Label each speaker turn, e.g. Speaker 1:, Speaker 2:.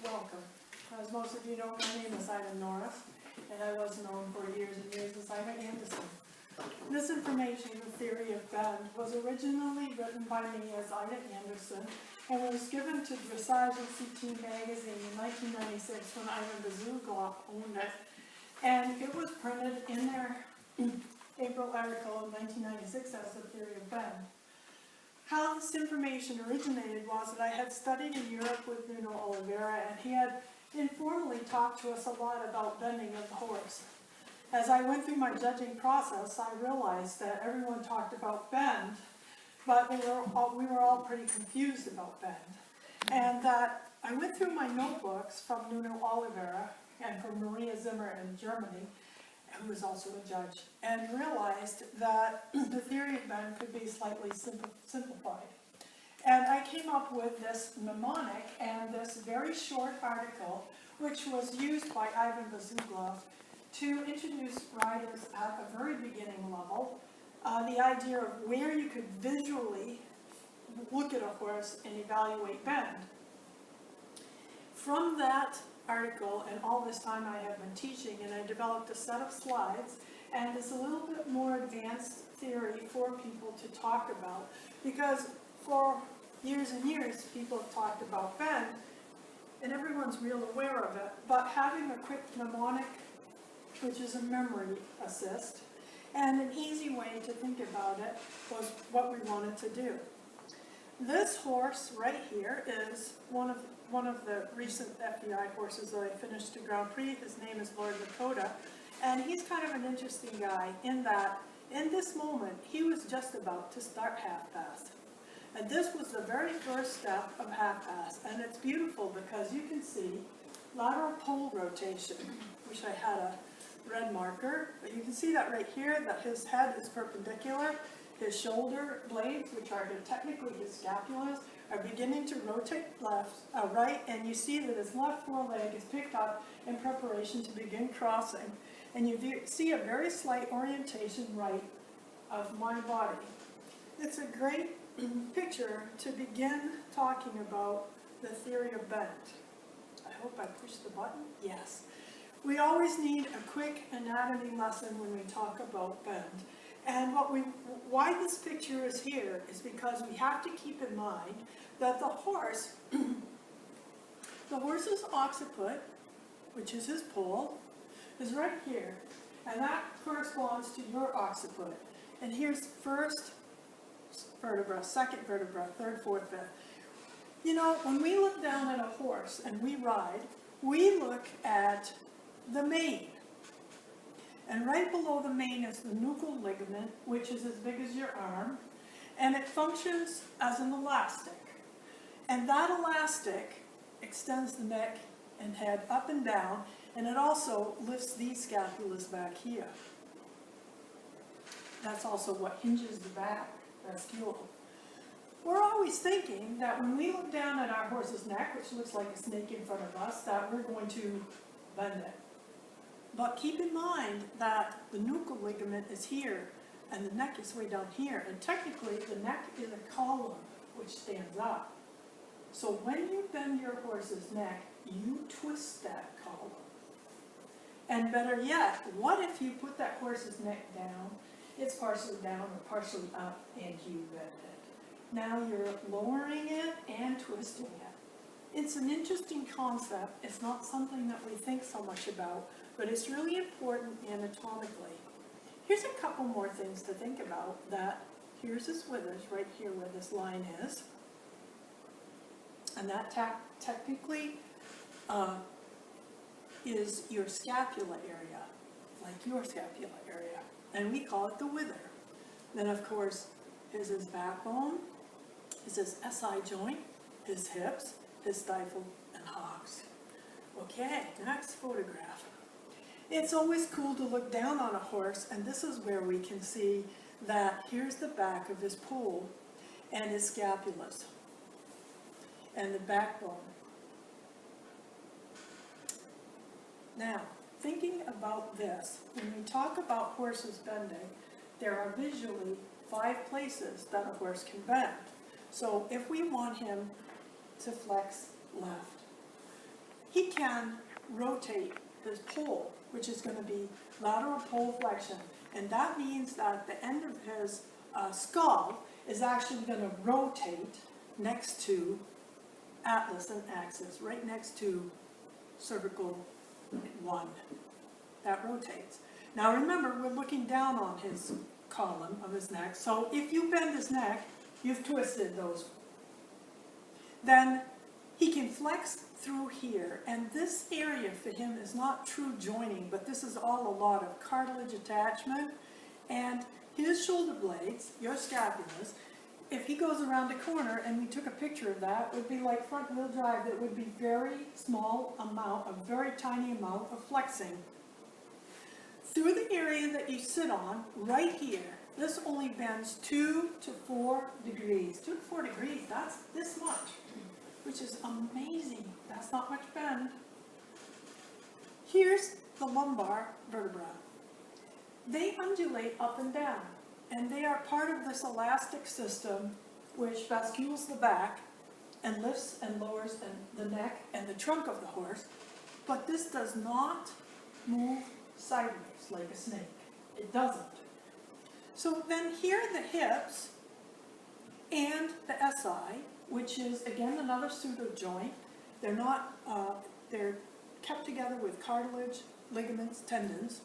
Speaker 1: Welcome. As most of you know, my name is Norris, and I was known for years and years as Ida Anderson. This information, the theory of bend, was originally written by me as Ida Anderson and was given to Dressage and CT magazine in 1996 when Ivan Bazugloff owned it. And it was printed in their April article in 1996 as the theory of bend. How this information originated was that I had studied in Europe with Nuchal Ligament, and he had informally talked to us a lot about bending of the horse. As I went through my judging process, I realized that everyone talked about bend, but we were all pretty confused about bend. And that I went through my notebooks from Nuchal Ligament and from Maria Zimmer in Germany, who was also a judge, and realized that the theory of bend could be slightly simplified. And I came up with this mnemonic and this very short article, which was used by Ivan Bazugloff to introduce riders at a very beginning level, the idea of where you could visually look at a horse and evaluate bend. From that article, and all this time I have been teaching, and I developed a set of slides, and it's a little bit more advanced theory for people to talk about, because for years and years people have talked about bend, and everyone's real aware of it, but having a quick mnemonic, which is a memory assist, and an easy way to think about it was what we wanted to do. This horse right here is one of the recent FBI horses that I finished to Grand Prix. His name is Lord Lakota, and he's kind of an interesting guy in that in this moment he was just about to start half-pass. And this was the very first step of half-pass, and it's beautiful because you can see lateral pole rotation, which I had a red marker, but you can see that right here, that his head is perpendicular. His shoulder blades, which are technically his scapulas, are beginning to rotate right, and you see that his left foreleg is picked up in preparation to begin crossing. And you see a very slight orientation right of my body. It's a great picture to begin talking about the theory of bend. I hope I pushed the button. Yes. We always need a quick anatomy lesson when we talk about bend. And why this picture is here is because we have to keep in mind that the horse's occiput, which is his pole, is right here. And that corresponds to your occiput. And here's first vertebra, second vertebra, third, fourth, fifth. You know, when we look down at a horse and we ride, we look at the mane. And right below the mane is the Nuchal Ligament, which is as big as your arm, and it functions as an elastic. And that elastic extends the neck and head up and down, and it also lifts these scapulas back here. That's also what hinges the back, vestibule. We're always thinking that when we look down at our horse's neck, which looks like a snake in front of us, that we're going to bend it. But keep in mind that the Nuchal Ligament is here, and the neck is way down here, and technically the neck is a column which stands up. So when you bend your horse's neck, you twist that column. And better yet, what if you put that horse's neck down, it's partially down or partially up, and you bend it? Now you're lowering it and twisting it. It's an interesting concept. It's not something that we think so much about, but it's really important anatomically. Here's a couple more things to think about. That here's his withers, right here where this line is. And that technically is your scapula area, like your scapula area. And we call it the wither. Then of course, here's his backbone, here's his SI joint, his hips, his stifle, and hocks. Okay, next photograph. It's always cool to look down on a horse, and this is where we can see that here's the back of his pole and his scapulas and the backbone. Now, thinking about this, when we talk about horses bending, there are visually 5 places that a horse can bend. So if we want him to flex left, he can rotate his pole, which is going to be lateral pole flexion. And that means that the end of his skull is actually going to rotate next to atlas and axis, right next to cervical 1. That rotates. Now remember, we're looking down on his column of his neck, so if you bend his neck, you've twisted those. Then he can flex through here, and this area for him is not true joining, but this is all a lot of cartilage attachment, and his shoulder blades, your scapulas, if he goes around a corner and we took a picture of that, it would be like front wheel drive. It would be very small amount, a very tiny amount of flexing. Through the area that you sit on, right here, this only bends 2 to 4 degrees. 2 to 4 degrees, that's this much, which is amazing. That's not much bend. Here's the lumbar vertebra. They undulate up and down, and they are part of this elastic system which bascules the back and lifts and lowers the neck and the trunk of the horse, but this does not move sideways like a snake. It doesn't. So then here are the hips and the SI, which is again another pseudo joint. They're not, they're kept together with cartilage, ligaments, tendons.